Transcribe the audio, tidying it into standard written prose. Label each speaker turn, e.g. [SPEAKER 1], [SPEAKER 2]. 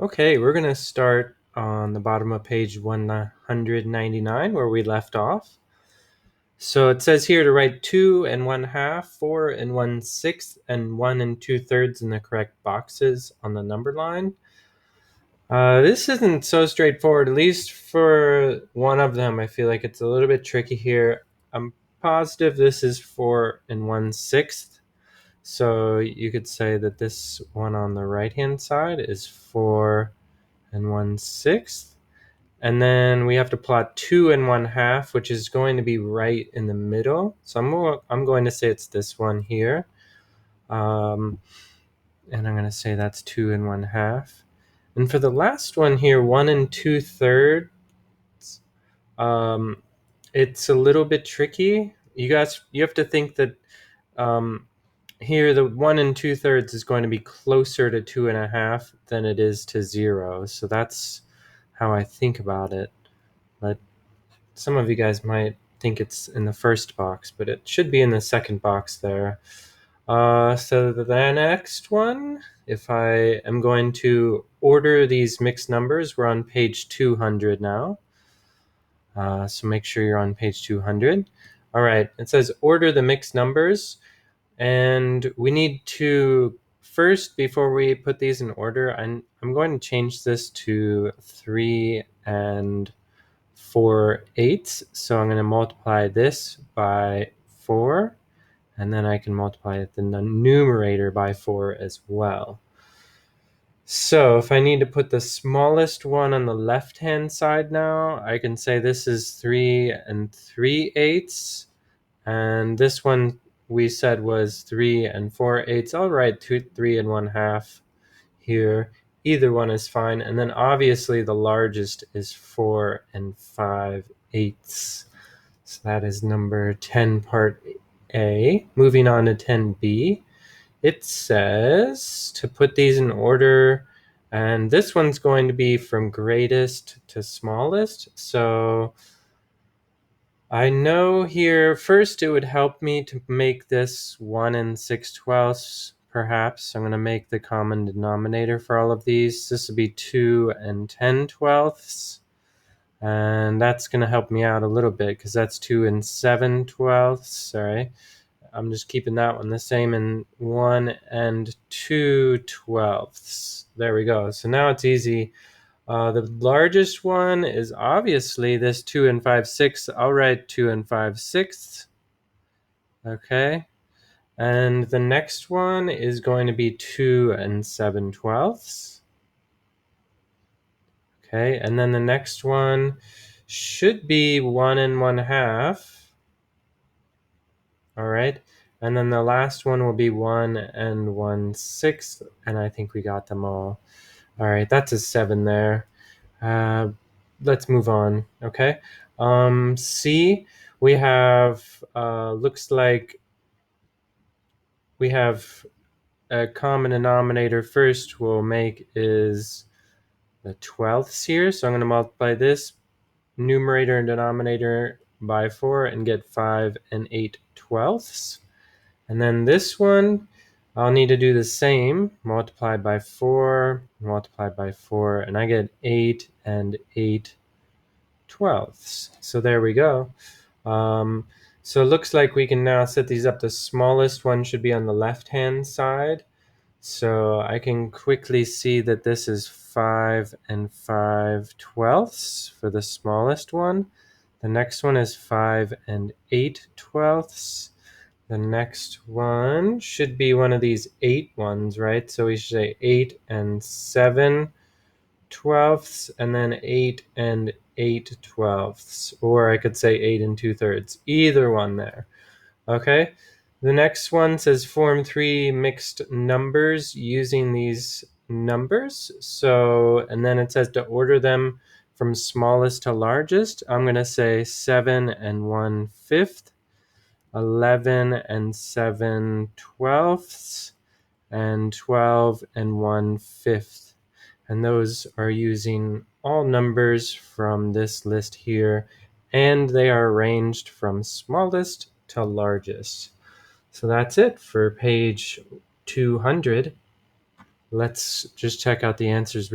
[SPEAKER 1] Okay, we're going to start on the bottom of page 199 where we left off. So it says here to write 2 1/2, 4 1/6, and 1 2/3 in the correct boxes on the number line. This isn't so straightforward, at least for one of them. I feel like it's a little bit tricky here. I'm positive this is 4 1/6. So you could say that this one on the right-hand side is 4 1/6. And then we have to plot 2 1/2, which is going to be right in the middle. So I'm going to say it's this one here. And I'm going to say that's 2 1/2. And for the last one here, 1 2/3, it's a little bit tricky. You have to think that here the 1 2/3 is going to be closer to 2 1/2 than it is to 0. So that's how I think about it. But some of you guys might think it's in the first box, but it should be in the second box there. So the next one, if I am going to order these mixed numbers, we're on page 200 now. So make sure you're on page 200. All right, it says order the mixed numbers. And we need to first, before we put these in order, I'm going to change this to 3 4/8. So I'm going to multiply this by 4, and then I can multiply the numerator by 4 as well. So if I need to put the smallest one on the left-hand side now, I can say this is 3 3/8, and this one we said was 3 4/8. I'll write 3 1/2 here. Either one is fine. And then obviously the largest is 4 5/8. So that is number 10, part A. Moving on to 10B. It says to put these in order, and this one's going to be from greatest to smallest. So I know here, first it would help me to make this 1 6/12. Perhaps I'm going to make the common denominator for all of these. This would be 2 10/12. And that's going to help me out a little bit because that's 2 7/12. Sorry. I'm just keeping that one the same, and 1 2/12. There we go. So now it's easy. The largest one is obviously this 2 5/6. I'll write 2 5/6. Okay. And the next one is going to be 2 7/12. Okay. And then the next one should be 1 1/2. All right. And then the last one will be 1 1/6. And I think we got them all. All right. That's a 7 there. Let's move on. Okay. C, we have, looks like we have a common denominator first we'll make is the 12ths here. So I'm going to multiply this numerator and denominator by 4 and get 5 8/12. And then this one, I'll need to do the same, multiply by 4, and I get 8 8/12. So there we go. So it looks like we can now set these up. The smallest one should be on the left-hand side. So I can quickly see that this is 5 5/12 for the smallest one. The next one is 5 8/12. The next one should be one of these 8 ones, right? So we should say 8 7/12, and then 8 8/12. Or I could say 8 2/3. Either one there. Okay. The next one says form 3 mixed numbers using these numbers. So, and then it says to order them from smallest to largest. I'm going to say 7 1/5, 11 7/12, and 12 1/5. And those are using all numbers from this list here, and they are arranged from smallest to largest. So that's it for page 200. Let's just check out the answers.